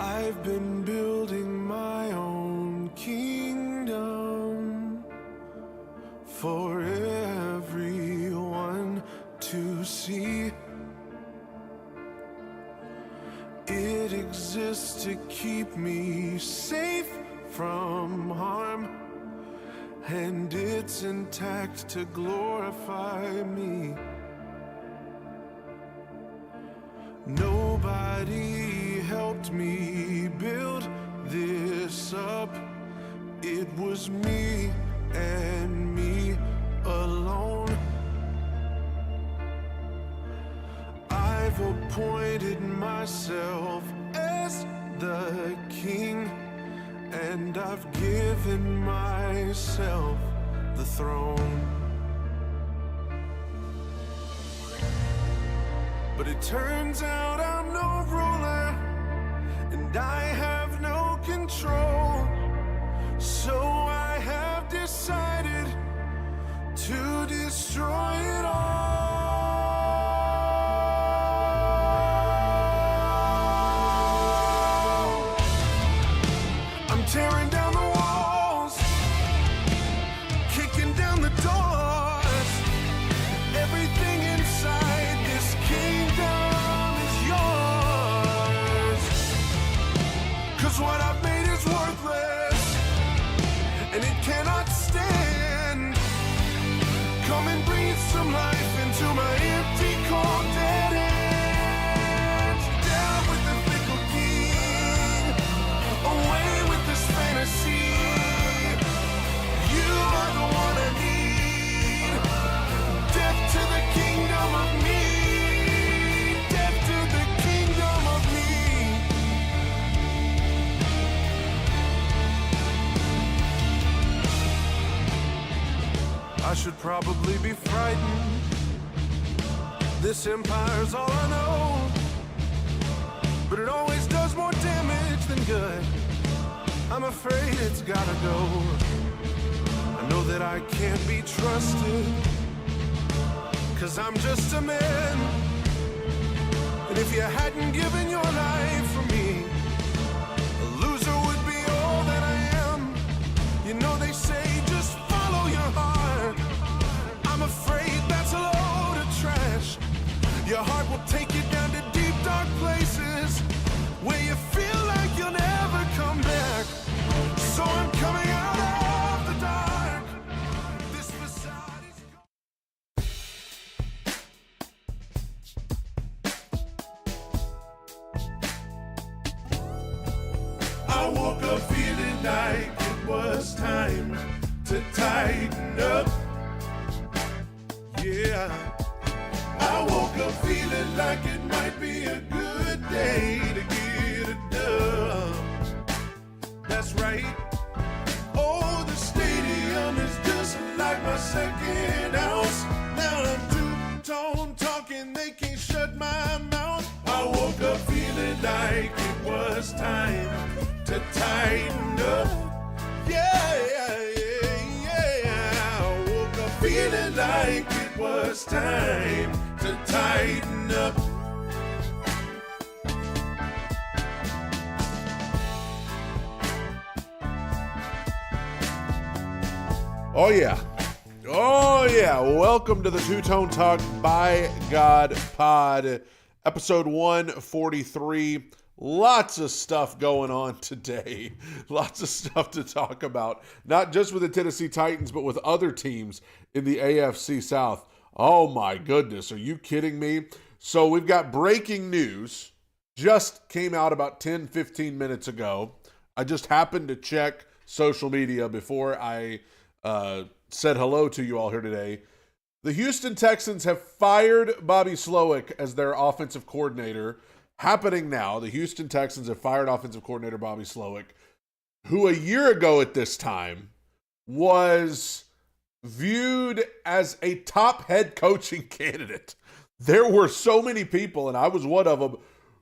I've been building my own kingdom for everyone to see. It exists to keep me safe from harm, and it's intact to glorify me. Nobody helped me build this up. It was me and me alone. I've appointed myself as the king, and I've given myself the throne. But it turns out I'm no ruler, and I have no control. So I have decided to destroy it all. I'm tearing down the walls, kicking down the doors. Everything inside this kingdom is yours. 'Cause what I've made is worthless, and it cannot stand. Come and breathe some life into my empty, cold, dead hands. Down with the fickle king, away with this fantasy. You are the one I need. Death to the kingdom of me. Death to the kingdom of me. I should probably be frightened. This empire's all I know, but it always does more damage than good. I'm afraid it's gotta go. I know that I can't be trusted, 'cause I'm just a man. And if you hadn't given your life for me, a loser would be all that I am. You know they say just follow your heart. I'm afraid that's a load of trash. Your heart will take you down to deep, dark places where you feel like you'll never come back. So I'm coming out of the dark. This facade is... I woke up feeling like it was time to tighten up. Yeah, I woke up feeling like it might be a good day to get it done. That's right. Oh, the stadium is just like my second house. Now I'm two-tone talking, they can't shut my mouth. I woke up feeling like it was time to tighten up. Yeah, yeah, yeah, yeah. I woke up feeling like it was time to tighten up. Oh yeah. Oh yeah. Welcome to the Two-Tone Talk by God Pod, episode 143. Lots of stuff going on today. Lots of stuff to talk about. Not just with the Tennessee Titans, but with other teams in the AFC South. Oh my goodness. Are you kidding me? So we've got breaking news. Just came out about 10, 15 minutes ago. I just happened to check social media before I said hello to you all here today. The Houston Texans have fired Bobby Slowick as their offensive coordinator. Happening now, the Houston Texans have fired offensive coordinator Bobby Slowick, who a year ago at this time was viewed as a top head coaching candidate. There were so many people, and I was one of them,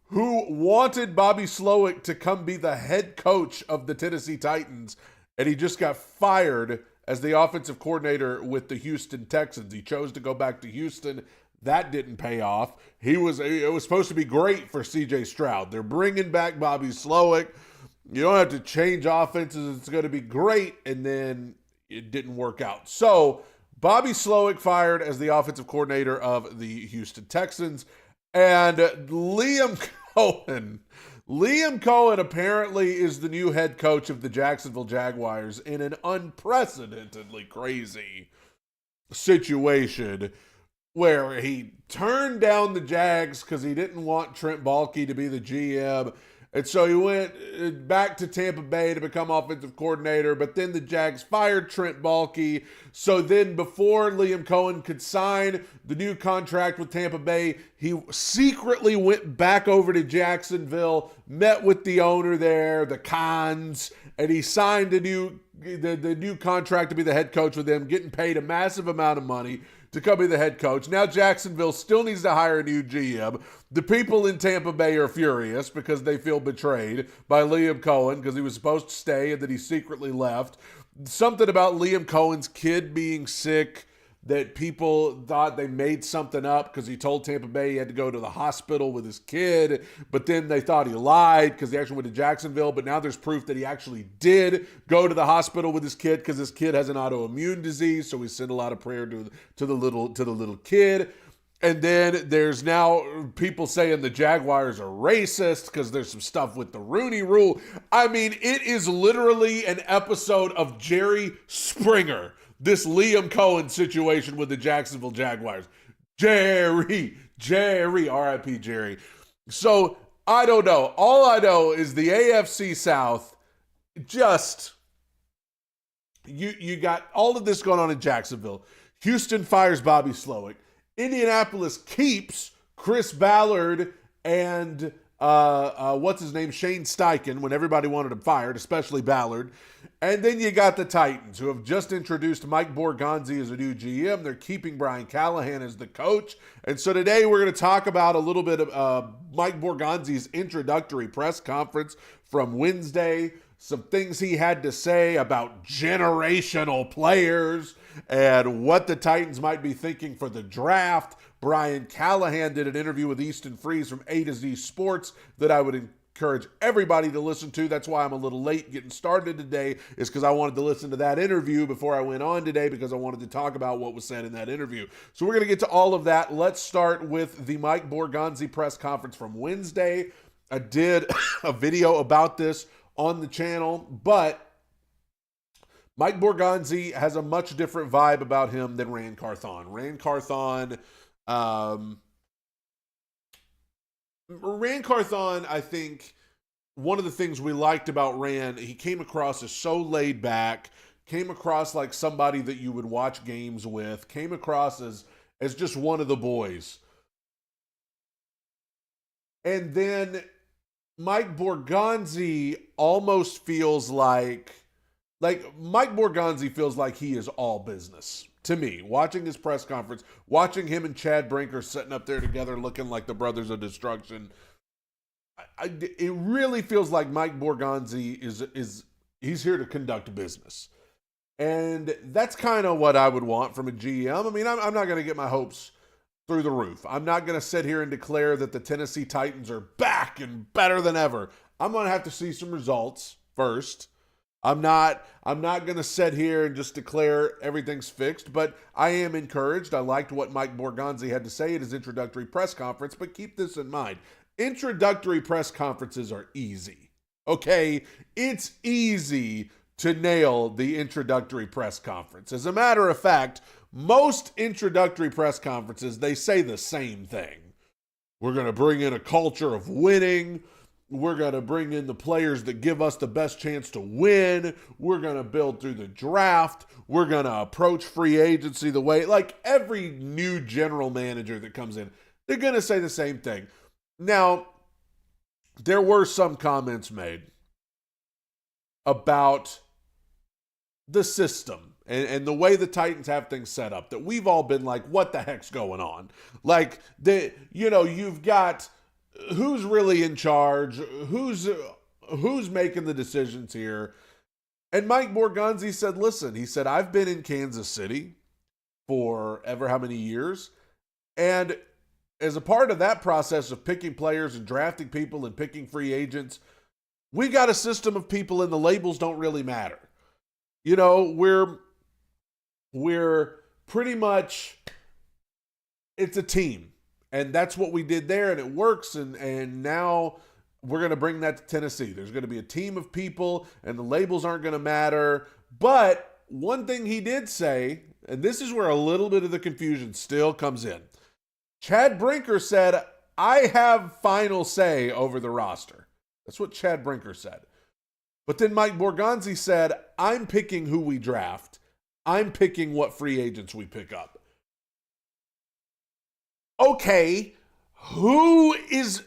who wanted Bobby Slowick to come be the head coach of the Tennessee Titans, and he just got fired as the offensive coordinator with the Houston Texans. He chose to go back to Houston. That didn't pay off. It was supposed to be great for CJ Stroud. They're bringing back Bobby Slowick. You don't have to change offenses. It's going to be great. And then it didn't work out. So Bobby Slowick fired as the offensive coordinator of the Houston Texans. And Liam Cohen apparently is the new head coach of the Jacksonville Jaguars in an unprecedentedly crazy situation where he turned down the Jags because he didn't want Trent Baalke to be the GM. And so he went back to Tampa Bay to become offensive coordinator, but then the Jags fired Trent Baalke. So then before Liam Cohen could sign the new contract with Tampa Bay, he secretly went back over to Jacksonville, met with the owner there, the Khans, and he signed the new contract to be the head coach with them, getting paid a massive amount of money to come be the head coach. Now Jacksonville still needs to hire a new GM. The people in Tampa Bay are furious because they feel betrayed by Liam Cohen because he was supposed to stay and then he secretly left. Something about Liam Cohen's kid being sick that people thought they made something up because he told Tampa Bay he had to go to the hospital with his kid, but then they thought he lied because he actually went to Jacksonville, but now there's proof that he actually did go to the hospital with his kid because his kid has an autoimmune disease, so we send a lot of prayer to the little kid. And then there's now people saying the Jaguars are racist because there's some stuff with the Rooney Rule. I mean, it is literally an episode of Jerry Springer, this Liam Cohen situation with the Jacksonville Jaguars. Jerry, R.I.P. Jerry. So, I don't know. All I know is the AFC South just, you got all of this going on in Jacksonville. Houston fires Bobby Slowick. Indianapolis keeps Chris Ballard and what's his name, Shane Steichen, when everybody wanted him fired, especially Ballard. And then you got the Titans, who have just introduced Mike Borgonzi as a new GM. They're keeping Brian Callahan as the coach. And so today we're going to talk about a little bit of Mike Borgonzi's introductory press conference from Wednesday, some things he had to say about generational players and what the Titans might be thinking for the draft. Brian Callahan did an interview with Easton Freeze from A to Z Sports that I would encourage everybody to listen to. That's why I'm a little late getting started today, is because I wanted to listen to that interview before I went on today because I wanted to talk about what was said in that interview. So we're going to get to all of that. Let's start with the Mike Borgonzi press conference from Wednesday. I did a video about this on the channel, but Mike Borgonzi has a much different vibe about him than Ran Carthon. Ran Carthon, I think one of the things we liked about Ran, he came across as so laid back, came across like somebody that you would watch games with, came across as just one of the boys. And then Mike Borgonzi almost feels like Mike Borgonzi feels like he is all business to me. Watching his press conference, watching him and Chad Brinker sitting up there together looking like the Brothers of Destruction, it really feels like Mike Borgonzi he's here to conduct business. And that's kind of what I would want from a GM. I mean, I'm not going to get my hopes through the roof. I'm not going to sit here and declare that the Tennessee Titans are back and better than ever. I'm going to have to see some results first. I'm not going to sit here and just declare everything's fixed, but I am encouraged. I liked what Mike Borgonzi had to say at his introductory press conference, but keep this in mind. Introductory press conferences are easy, okay? It's easy to nail the introductory press conference. As a matter of fact, most introductory press conferences, they say the same thing. We're going to bring in a culture of winning. We're going to bring in the players that give us the best chance to win. We're going to build through the draft. We're going to approach free agency the way, like every new general manager that comes in, they're going to say the same thing. Now, there were some comments made about the system and the way the Titans have things set up that we've all been like, what the heck's going on? Like, you've got who's really in charge, who's making the decisions here. And Mike Borgonzi said, listen, he said, I've been in Kansas City for ever how many years, And as a part of that process of picking players and drafting people and picking free agents, we got a system of people and the labels don't really matter. You know, we're pretty much, it's a team. And that's what we did there, and it works. And now we're going to bring that to Tennessee. There's going to be a team of people, and the labels aren't going to matter. But one thing he did say, and this is where a little bit of the confusion still comes in. Chad Brinker said, I have final say over the roster. That's what Chad Brinker said. But then Mike Borgonzi said, I'm picking who we draft. I'm picking what free agents we pick up. Okay, who is...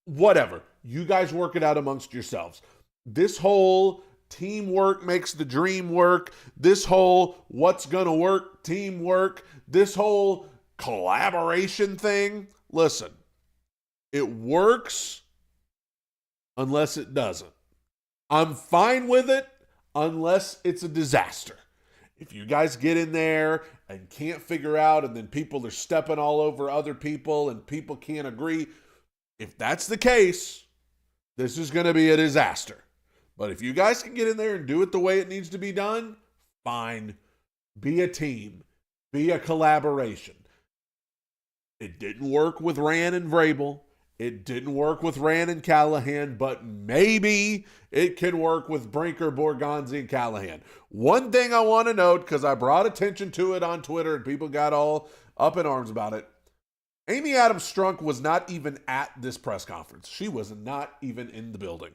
Whatever. You guys work it out amongst yourselves. This whole teamwork makes the dream work. This whole what's going to work, teamwork. This whole collaboration thing. Listen, it works unless it doesn't. I'm fine with it unless it's a disaster. If you guys get in there and can't figure out, and then people are stepping all over other people and people can't agree, if that's the case, this is going to be a disaster. But if you guys can get in there and do it the way it needs to be done, fine. Be a team. Be a collaboration. It didn't work with Rand and Vrabel. It didn't work with Rand and Callahan, but maybe it can work with Brinker, Borgonzi, and Callahan. One thing I want to note, because I brought attention to it on Twitter and people got all up in arms about it, Amy Adams Strunk was not even at this press conference. She was not even in the building.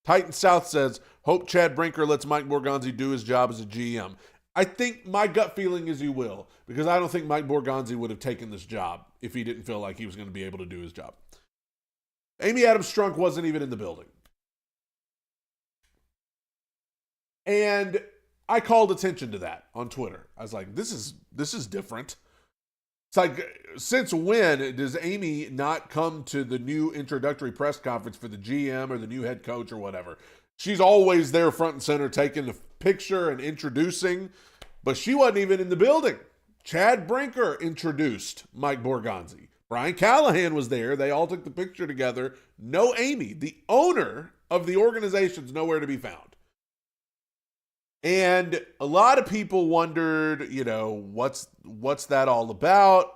Titan South says, hope Chad Brinker lets Mike Borgonzi do his job as a GM. I think my gut feeling is he will, because I don't think Mike Borgonzi would have taken this job if he didn't feel like he was going to be able to do his job. Amy Adams Strunk wasn't even in the building. And I called attention to that on Twitter. I was like, this is different. It's like, since when does Amy not come to the new introductory press conference for the GM or the new head coach or whatever? She's always there front and center taking the picture and introducing, but she wasn't even in the building. Chad Brinker introduced Mike Borgonzi. Brian Callahan was there. They all took the picture together. No Amy. The owner of the organization's nowhere to be found. And a lot of people wondered, you know, what's that all about?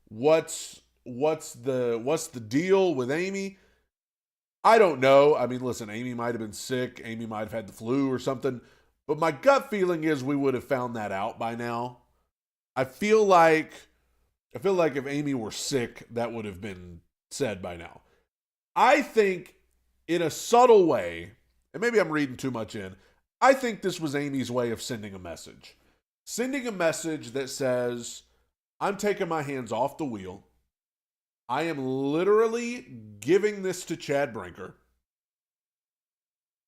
What's the deal with Amy? I don't know. I mean, listen, Amy might have been sick. Amy might have had the flu or something. But my gut feeling is we would have found that out by now. I feel like if Amy were sick, that would have been said by now. I think in a subtle way, and maybe I'm reading too much in, I think this was Amy's way of sending a message. Sending a message that says, I'm taking my hands off the wheel. I am literally giving this to Chad Brinker.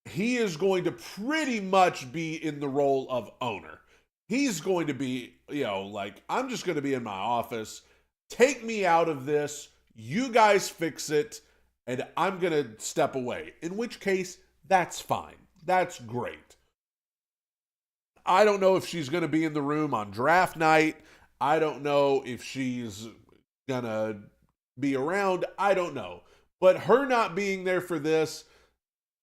He is going to pretty much be in the role of owner. He's going to be, you know, like, I'm just going to be in my office. Take me out of this. You guys fix it. And I'm going to step away. In which case, that's fine. That's great. I don't know if she's going to be in the room on draft night. I don't know if she's going to be around. I don't know. But her not being there for this,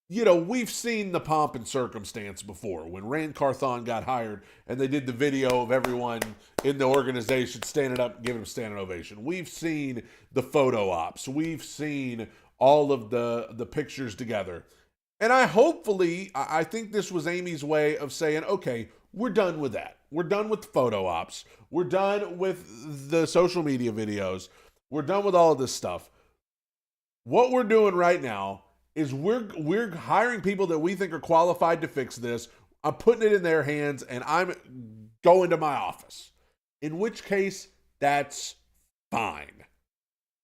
you know, we've seen the pomp and circumstance before. When Rand Carthon got hired and they did the video of everyone in the organization standing up, giving him a standing ovation. We've seen the photo ops. We've seen all of the pictures together. And I think this was Amy's way of saying, okay, we're done with that. We're done with the photo ops. We're done with the social media videos. We're done with all of this stuff. What we're doing right now is we're hiring people that we think are qualified to fix this. I'm putting it in their hands, and I'm going to my office. In which case, that's fine.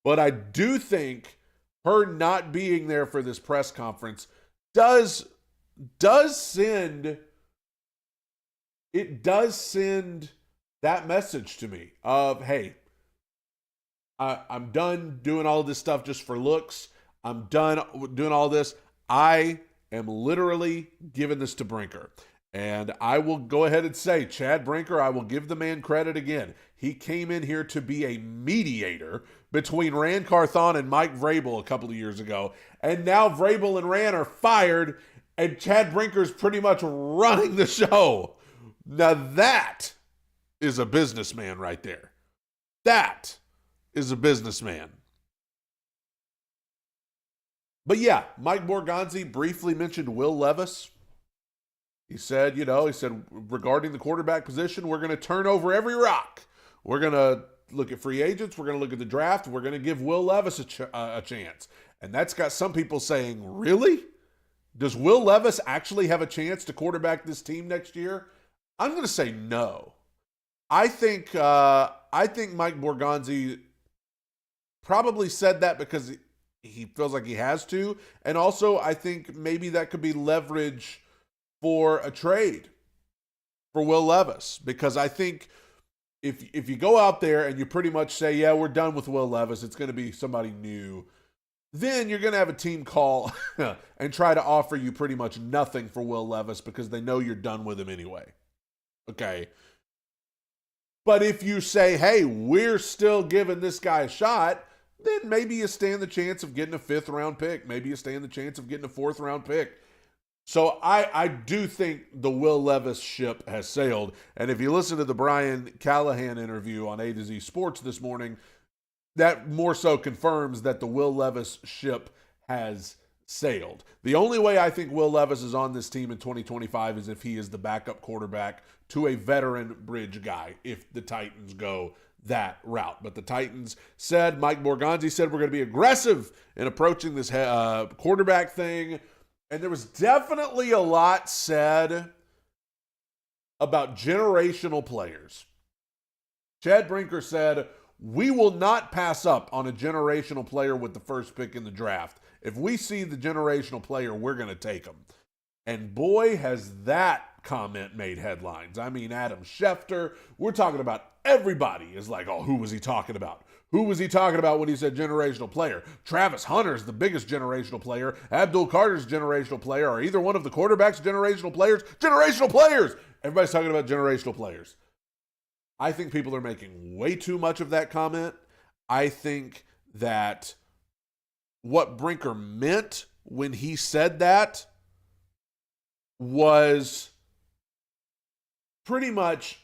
But I do think her not being there for this press conference does send that message to me of, hey, I'm done doing all this stuff just for looks. I'm done doing all this. I am literally giving this to Brinker. And I will go ahead and say, Chad Brinker, I will give the man credit again. He came in here to be a mediator between Rand Carthon and Mike Vrabel a couple of years ago. And now Vrabel and Rand are fired, and Chad Brinker's pretty much running the show. Now that is a businessman right there. That is a businessman. But yeah, Mike Borgonzi briefly mentioned Will Levis. He said, regarding the quarterback position, we're going to turn over every rock. We're going to look at free agents. We're going to look at the draft. We're going to give Will Levis a chance. And that's got some people saying, really? Does Will Levis actually have a chance to quarterback this team next year? I'm going to say no. I think Mike Borgonzi probably said that because he feels like he has to. And also, I think maybe that could be leverage for a trade for Will Levis, because I think if you go out there and you pretty much say, yeah, we're done with Will Levis, it's going to be somebody new, then you're going to have a team call and try to offer you pretty much nothing for Will Levis because they know you're done with him anyway. Okay. But if you say, hey, we're still giving this guy a shot, then maybe you stand the chance of getting a 5th round pick. Maybe you stand the chance of getting a 4th round pick. So I do think the Will Levis ship has sailed. And if you listen to the Brian Callahan interview on A to Z Sports this morning, that more so confirms that the Will Levis ship has sailed. The only way I think Will Levis is on this team in 2025 is if he is the backup quarterback to a veteran bridge guy, if the Titans go that route. But the Titans said, Mike Borgonzi said, we're going to be aggressive in approaching this quarterback thing. And there was definitely a lot said about generational players. Chad Brinker said, we will not pass up on a generational player with the first pick in the draft. If we see the generational player, we're going to take him. And boy, has that comment made headlines. I mean, Adam Schefter, we're talking about everybody is like, oh, who was he talking about? Who was he talking about when he said generational player? Travis Hunter's the biggest generational player. Abdul Carter's generational player. Are either one of the quarterbacks generational players? Generational players! Everybody's talking about generational players. I think people are making way too much of that comment. I think that what Brinker meant when he said that was pretty much,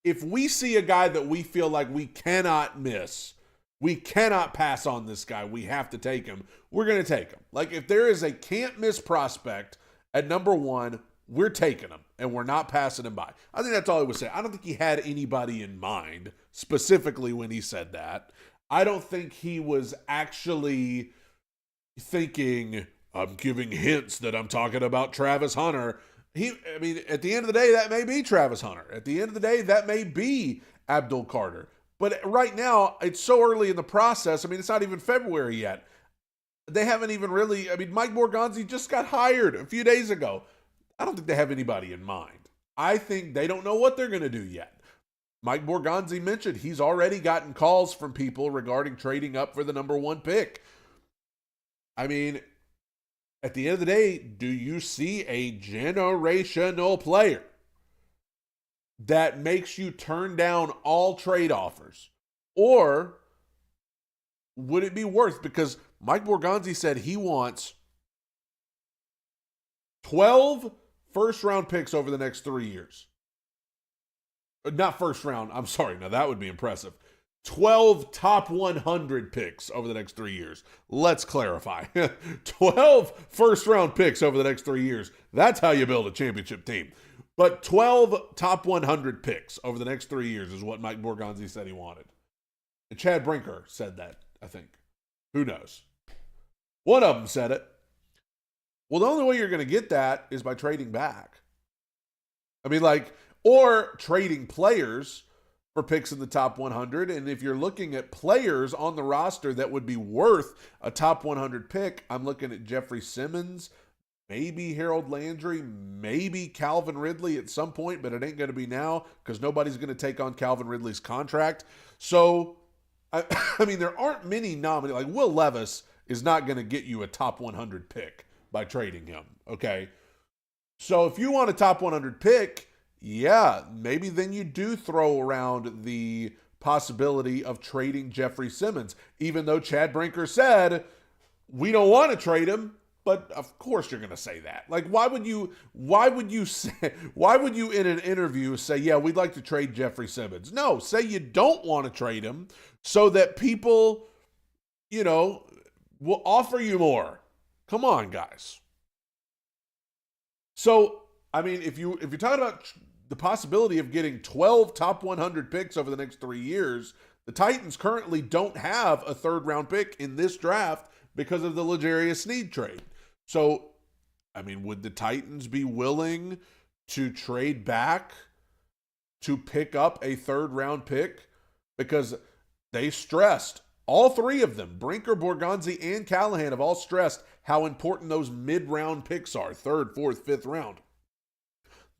if we see a guy that we feel like we cannot miss, we cannot pass on this guy, we have to take him, we're going to take him. Like, if there is a can't miss prospect at number 1, we're taking him, and we're not passing him by. I think that's all he was saying. I don't think he had anybody in mind specifically when he said that. I don't think he was actually thinking, I'm giving hints that I'm talking about Travis Hunter. At the end of the day, that may be Travis Hunter. At the end of the day, that may be Abdul Carter. But right now, it's so early in the process. It's not even February yet. They haven't even really, Mike Borgonzi just got hired a few days ago. I don't think they have anybody in mind. I think they don't know what they're going to do yet. Mike Borgonzi mentioned he's already gotten calls from people regarding trading up for the number 1 pick. At the end of the day, do you see a generational player that makes you turn down all trade offers? Or would it be worth, because Mike Borgonzi said he wants 12 first-round picks over the next 3 years. Not first round, I'm sorry. Now, that would be impressive. 12 top 100 picks over the next 3 years. Let's clarify. 12 first-round picks over the next 3 years. That's how you build a championship team. But 12 top 100 picks over the next 3 years is what Mike Borgonzi said he wanted. And Chad Brinker said that, I think. Who knows? One of them said it. Well, the only way you're going to get that is by trading back. Or trading players for picks in the top 100. And if you're looking at players on the roster that would be worth a top 100 pick, I'm looking at Jeffrey Simmons, maybe Harold Landry, maybe Calvin Ridley at some point, but it ain't going to be now because nobody's going to take on Calvin Ridley's contract. So, there aren't many nominees. Like, Will Levis is not going to get you a top 100 pick by trading him, okay? So if you want a top 100 pick, yeah, maybe then you do throw around the possibility of trading Jeffrey Simmons, even though Chad Brinker said we don't want to trade him. But of course you're going to say that. Like, why would you in an interview say, yeah, we'd like to trade Jeffrey Simmons? No, say you don't want to trade him so that people, will offer you more. Come on, guys. So, I mean, if you're talking about the possibility of getting 12 top 100 picks over the next 3 years, the Titans currently don't have a third round pick in this draft because of the L'Jarius Sneed trade. So, I mean, would the Titans be willing to trade back to pick up a third round pick? Because they stressed, all three of them, Brinker, Borgonzi, and Callahan, have all stressed how important those mid-round picks are, third, fourth, fifth round.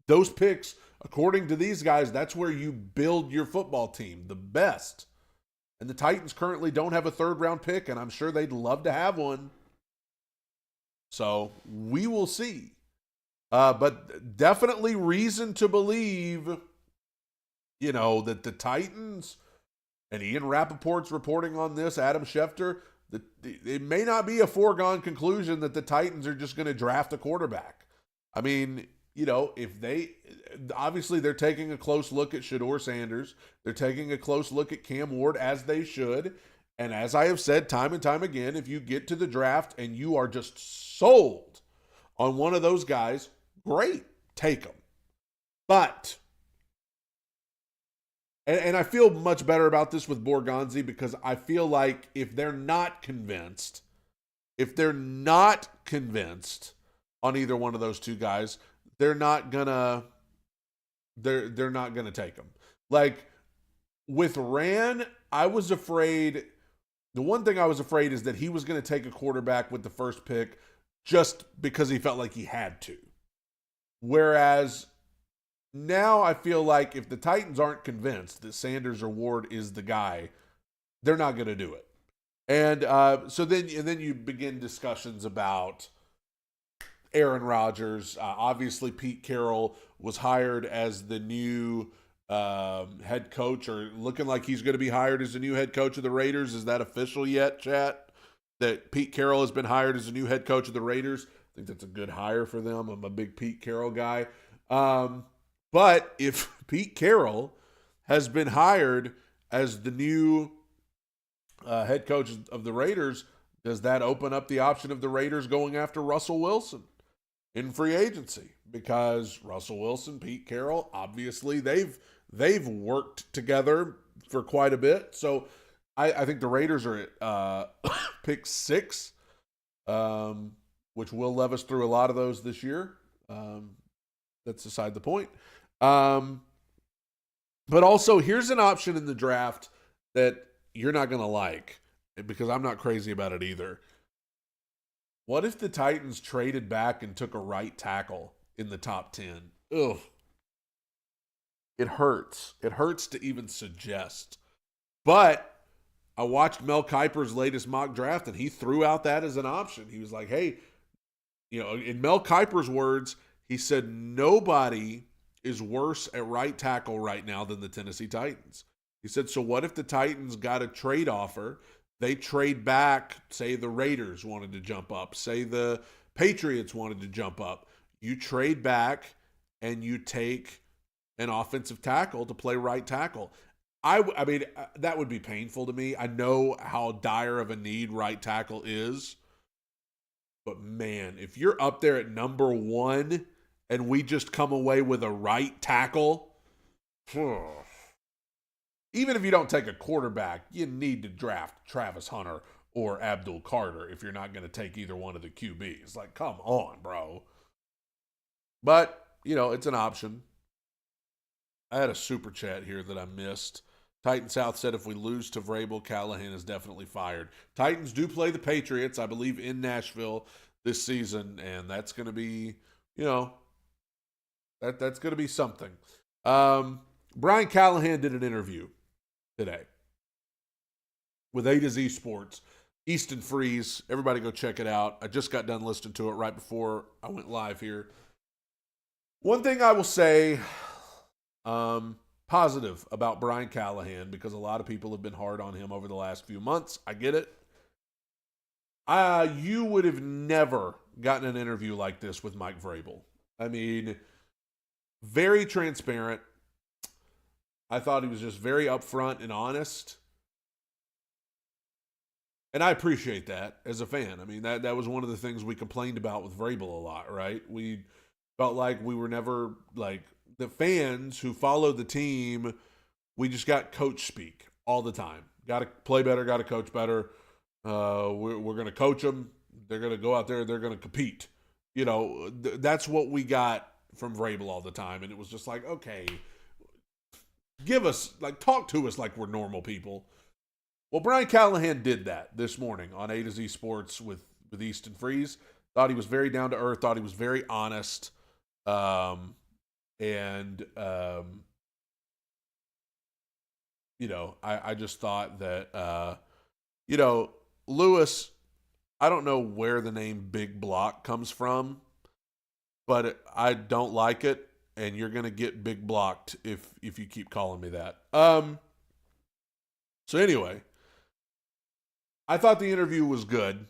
Those picks, according to these guys, that's where you build your football team the best. And the Titans currently don't have a third-round pick, and I'm sure they'd love to have one. So we will see. But definitely reason to believe, that the Titans, and Ian Rappaport's reporting on this, Adam Schefter, it may not be a foregone conclusion that the Titans are just going to draft a quarterback. I mean, if obviously they're taking a close look at Shedeur Sanders. They're taking a close look at Cam Ward, as they should. And as I have said time and time again, if you get to the draft and you are just sold on one of those guys, great, take them. But, and I feel much better about this with Borgonzi, because I feel like if they're not convinced on either one of those two guys, they're not gonna take them. Like with Rand, I was afraid. The one thing I was afraid is that he was going to take a quarterback with the first pick just because he felt like he had to. Whereas now I feel like if the Titans aren't convinced that Sanders or Ward is the guy, they're not going to do it. And so then you begin discussions about Aaron Rodgers. Obviously, Pete Carroll was hired as the new head coach, or looking like he's going to be hired as the new head coach of the Raiders. Is that official yet, chat? That Pete Carroll has been hired as the new head coach of the Raiders? I think that's a good hire for them. I'm a big Pete Carroll guy. But if Pete Carroll has been hired as the new head coach of the Raiders, does that open up the option of the Raiders going after Russell Wilson in free agency? Because Russell Wilson, Pete Carroll, obviously they've worked together for quite a bit. So I think the Raiders are at pick 6, which Will Levis threw a lot of those this year. That's beside the point. But also, here's an option in the draft that you're not going to like, because I'm not crazy about it either. What if the Titans traded back and took a right tackle in the top 10? Ugh. It hurts. It hurts to even suggest. But I watched Mel Kiper's latest mock draft, and he threw out that as an option. He was like, hey, in Mel Kiper's words, he said, nobody is worse at right tackle right now than the Tennessee Titans. He said, so what if the Titans got a trade offer? They trade back, say the Raiders wanted to jump up, say the Patriots wanted to jump up. You trade back and you take an offensive tackle to play right tackle. I mean, that would be painful to me. I know how dire of a need right tackle is. But man, if you're up there at number 1 and we just come away with a right tackle, even if you don't take a quarterback, you need to draft Travis Hunter or Abdul Carter if you're not going to take either one of the QBs. Like, come on, bro. But, it's an option. I had a super chat here that I missed. Titan South said if we lose to Vrabel, Callahan is definitely fired. Titans do play the Patriots, I believe, in Nashville this season, and that's going to be, that's going to be something. Brian Callahan did an interview today with A to Z Sports. Easton Freeze. Everybody go check it out. I just got done listening to it right before I went live here. One thing I will say positive about Brian Callahan, because a lot of people have been hard on him over the last few months. I get it. You would have never gotten an interview like this with Mike Vrabel. I mean, very transparent. I thought he was just very upfront and honest. And I appreciate that as a fan. I mean, that was one of the things we complained about with Vrabel a lot, right? We felt like we were never, like, the fans who followed the team, we just got coach speak all the time. Got to play better, got to coach better. We're going to coach them. They're going to go out there, they're going to compete. You know, that's what we got from Vrabel all the time. And it was just like, okay, give us, like, talk to us like we're normal people. Well, Brian Callahan did that this morning on A to Z Sports with Easton Freeze. Thought he was very down to earth, thought he was very honest. I just thought that, Lewis, I don't know where the name Big Block comes from, but I don't like it, and you're going to get big blocked if you keep calling me that. So anyway, I thought the interview was good.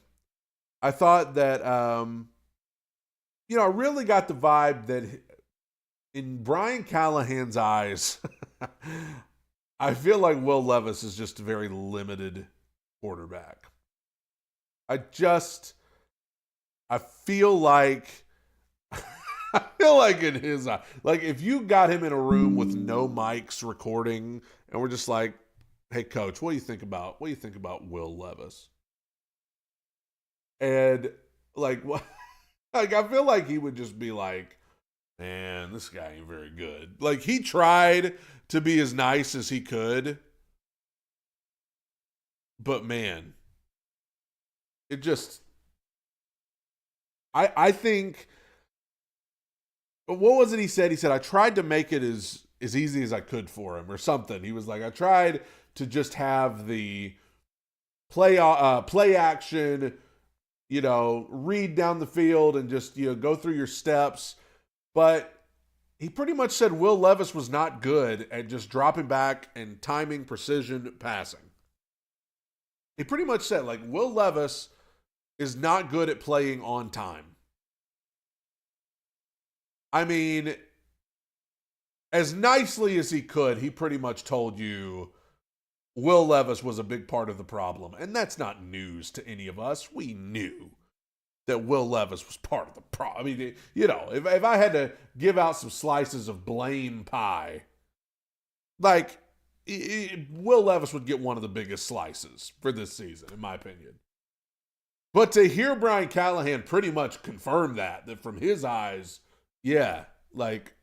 I thought that, I really got the vibe that in Brian Callahan's eyes, I feel like Will Levis is just a very limited quarterback. I feel like in his eye, like if you got him in a room with no mics recording and we're just like, hey coach, what do you think about Will Levis? And like like I feel like he would just be like, man, this guy ain't very good. Like he tried to be as nice as he could, but man, it just I think, what was it he said? He said, I tried to make it as easy as I could for him or something. He was like, I tried to just have the play action, read down the field and just, go through your steps. But he pretty much said Will Levis was not good at just dropping back and timing precision passing. He pretty much said, like, Will Levis is not good at playing on time. I mean, as nicely as he could, he pretty much told you Will Levis was a big part of the problem. And that's not news to any of us. We knew that Will Levis was part of the problem. I mean, if I had to give out some slices of blame pie, like, Will Levis would get one of the biggest slices for this season, in my opinion. But to hear Brian Callahan pretty much confirm that from his eyes, yeah, like,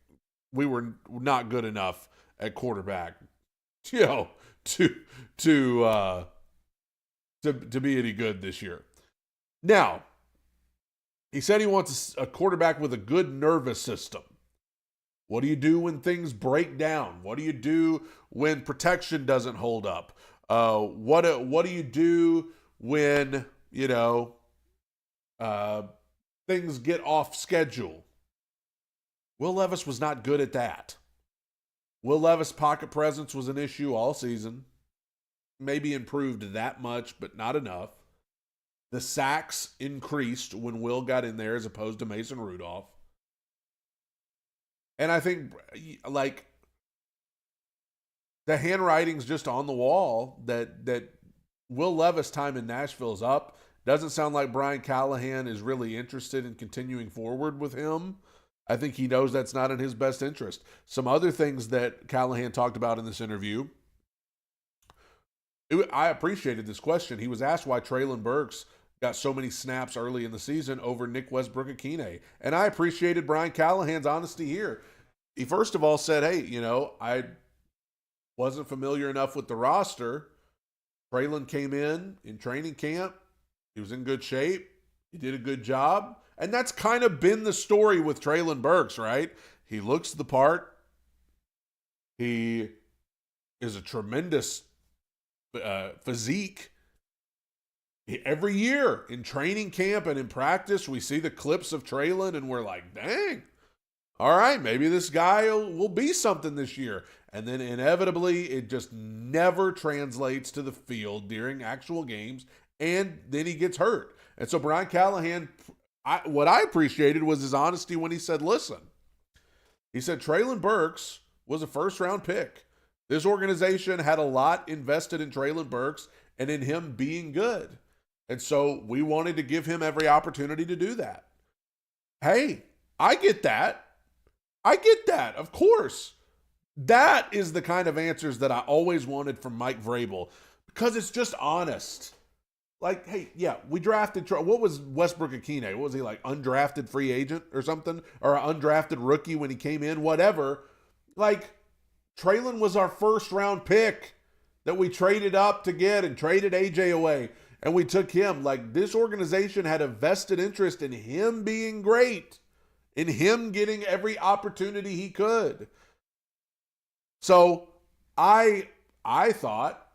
we were not good enough at quarterback, to be any good this year. Now, he said he wants a quarterback with a good nervous system. What do you do when things break down? What do you do when protection doesn't hold up? What do you do when, things get off schedule? Will Levis was not good at that. Will Levis' pocket presence was an issue all season. Maybe improved that much, but not enough. The sacks increased when Will got in there as opposed to Mason Rudolph. And I think, like, the handwriting's just on the wall that Will Levis' time in Nashville is up. Doesn't sound like Brian Callahan is really interested in continuing forward with him. I think he knows that's not in his best interest. Some other things that Callahan talked about in this interview, I appreciated this question. He was asked why Treylon Burks got so many snaps early in the season over Nick Westbrook-Akine. And I appreciated Brian Callahan's honesty here. He first of all said, hey, I wasn't familiar enough with the roster. Treylon came in training camp. He was in good shape. He did a good job. And that's kind of been the story with Treylon Burks, right? He looks the part. He is a tremendous physique. Every year in training camp and in practice, we see the clips of Treylon and we're like, dang, all right, maybe this guy will be something this year. And then inevitably, it just never translates to the field during actual games. And then he gets hurt. And so Brian Callahan, what I appreciated was his honesty when he said, listen, he said, Treylon Burks was a first round pick. This organization had a lot invested in Treylon Burks and in him being good. And so we wanted to give him every opportunity to do that. Hey, I get that. I get that, of course. That is the kind of answers that I always wanted from Mike Vrabel because it's just honest. Like, hey, yeah, we drafted, what was Westbrook Akine? What was he, like, undrafted free agent or something? Or an undrafted rookie when he came in? Whatever. Like, Treylon was our first round pick that we traded up to get and traded AJ away. And we took him. Like, this organization had a vested interest in him being great, in him getting every opportunity he could. So I thought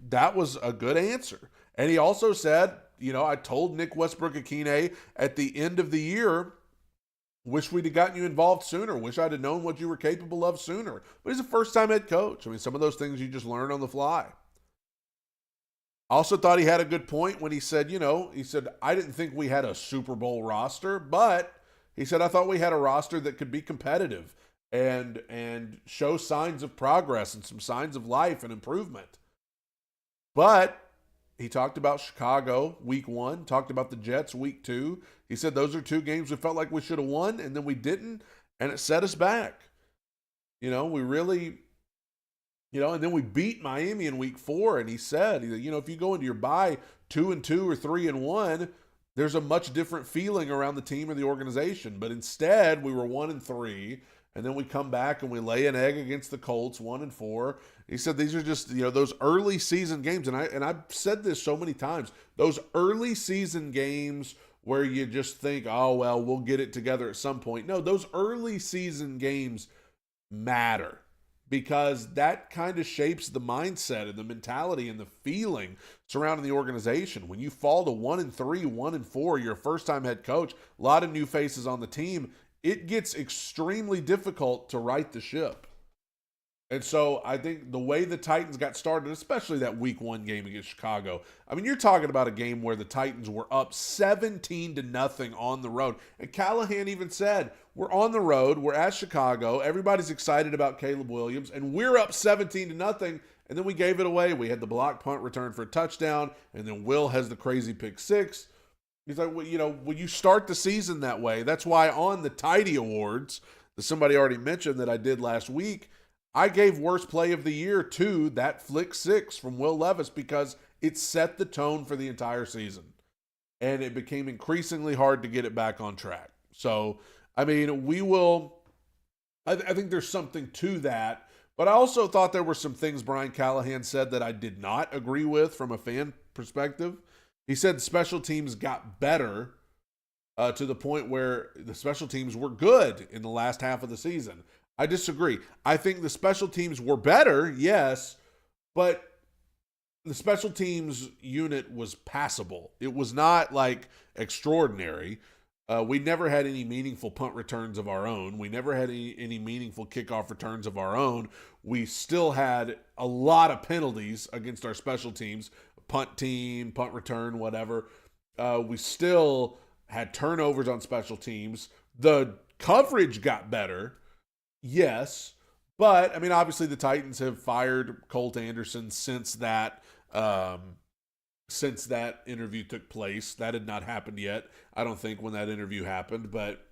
that was a good answer. And he also said, I told Nick Westbrook-Akine at the end of the year, wish we'd have gotten you involved sooner. Wish I'd have known what you were capable of sooner. But he's a first-time head coach. I mean, some of those things you just learn on the fly. I also thought he had a good point when he said, I didn't think we had a Super Bowl roster, but he said, I thought we had a roster that could be competitive and show signs of progress and some signs of life and improvement. But he talked about Chicago week 1, talked about the Jets week 2. He said those are 2 games we felt like we should have won, and then we didn't, and it set us back. We really, and then we beat Miami in week 4, and he said, if you go into your bye 2-2 or 3-1, there's a much different feeling around the team or the organization. But instead, we were 1-3, and then we come back and we lay an egg against the Colts 1-4. He said these are just, those early season games. And I've said this so many times, those early season games where you just think, oh, well, we'll get it together at some point. No, those early season games matter because that kind of shapes the mindset and the mentality and the feeling surrounding the organization. When you fall to 1-3, 1-4, you're a first-time head coach, a lot of new faces on the team, it gets extremely difficult to right the ship. And so I think the way the Titans got started, especially that week 1 game against Chicago, I mean, you're talking about a game where the Titans were up 17-0 on the road. And Callahan even said, we're on the road, we're at Chicago, everybody's excited about Caleb Williams, and we're up 17-0, and then we gave it away. We had the block punt return for a touchdown, and then Will has the crazy pick 6. He's like, well, when you start the season that way, that's why on the Tidy Awards, that somebody already mentioned that I did last week, I gave worst play of the year to that flick 6 from Will Levis because it set the tone for the entire season. And it became increasingly hard to get it back on track. So, I mean, I think there's something to that. But I also thought there were some things Brian Callahan said that I did not agree with from a fan perspective. He said special teams got better to the point where the special teams were good in the last half of the season. I disagree. I think the special teams were better, yes, but the special teams unit was passable. It was not like extraordinary. We never had any meaningful punt returns of our own. We never had any meaningful kickoff returns of our own. We still had a lot of penalties against our special teams, punt team, punt return, whatever. We still had turnovers on special teams. The coverage got better, yes, but I mean, obviously the Titans have fired Colt Anderson since that interview took place. That had not happened yet, I don't think, when that interview happened. But,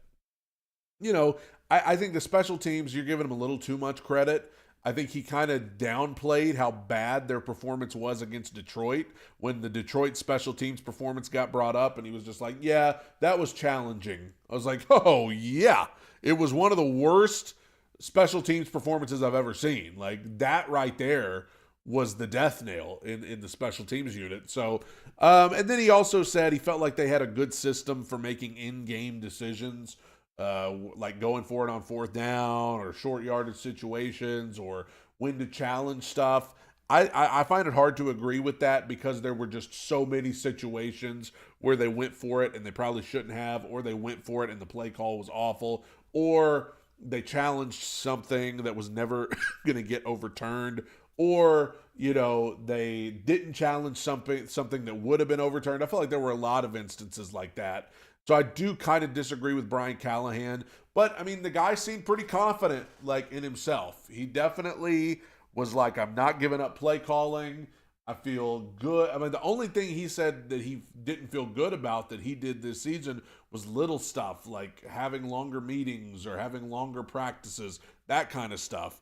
I think the special teams, you're giving them a little too much credit. I think he kind of downplayed how bad their performance was against Detroit when the Detroit special teams performance got brought up, and he was just like, yeah, that was challenging. I was like, oh, yeah. It was one of the worst special teams performances I've ever seen. Like, that right there was the death nail in the special teams unit. So, and then he also said he felt like they had a good system for making in-game decisions, like going for it on 4th down or short yardage situations or when to challenge stuff. I find it hard to agree with that because there were just so many situations where they went for it and they probably shouldn't have, or they went for it and the play call was awful, or they challenged something that was never going to get overturned, or they didn't challenge something that would have been overturned. I feel like there were a lot of instances like that. So I do kind of disagree with Brian Callahan, but I mean the guy seemed pretty confident in himself. He definitely was like, I'm not giving up play calling. I feel good. I mean, the only thing he said that he didn't feel good about that he did this season was little stuff like having longer meetings or having longer practices, that kind of stuff.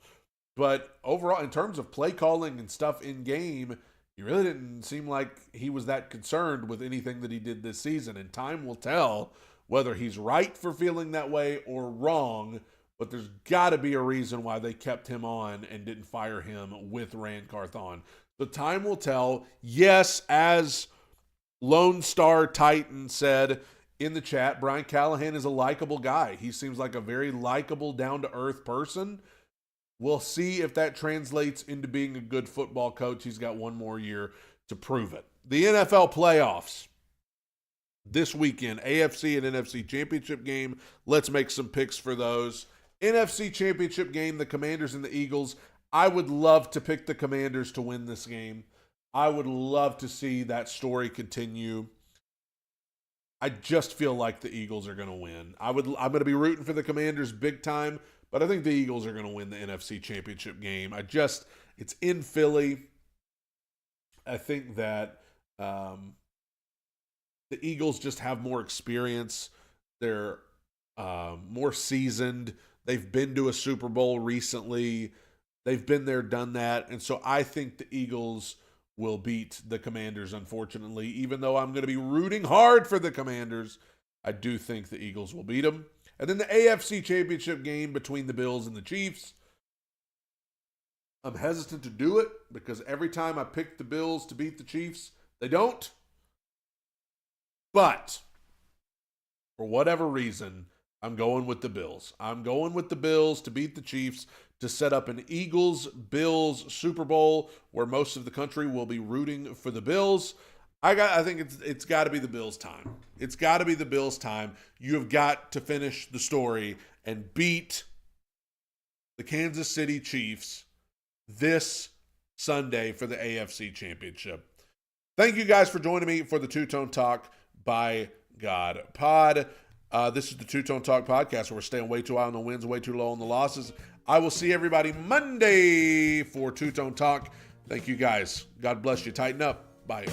But overall, in terms of play calling and stuff in game, he really didn't seem like he was that concerned with anything that he did this season. And time will tell whether he's right for feeling that way or wrong. But there's got to be a reason why they kept him on and didn't fire him with Rand Carthon. So time will tell. Yes, as Lone Star Titan said in the chat, Brian Callahan is a likable guy. He seems like a very likable, down-to-earth person. We'll see if that translates into being a good football coach. He's got one more year to prove it. The NFL playoffs this weekend, AFC and NFC championship game. Let's make some picks for those. NFC championship game, the Commanders and the Eagles. I would love to pick the Commanders to win this game. I would love to see that story continue. I just feel like the Eagles are going to win. I'm going to be rooting for the Commanders big time, but I think the Eagles are going to win the NFC championship game. It's in Philly. I think that the Eagles just have more experience. They're more seasoned. They've been to a Super Bowl recently. They've been there, done that. And so I think the Eagles will beat the Commanders, unfortunately. Even though I'm going to be rooting hard for the Commanders, I do think the Eagles will beat them. And then the AFC championship game between the Bills and the Chiefs. I'm hesitant to do it because every time I pick the Bills to beat the Chiefs, they don't. But for whatever reason, I'm going with the Bills. I'm going with the Bills to beat the Chiefs to set up an Eagles-Bills Super Bowl where most of the country will be rooting for the Bills. I think it's got to be the Bills' time. It's got to be the Bills' time. You have got to finish the story and beat the Kansas City Chiefs this Sunday for the AFC Championship. Thank you guys for joining me for the Two Tone Talk by God Pod. This is the Two Tone Talk podcast where we're staying way too high on the wins, way too low on the losses. I will see everybody Monday for Two Tone Talk. Thank you guys. God bless you. Tighten up. Bye.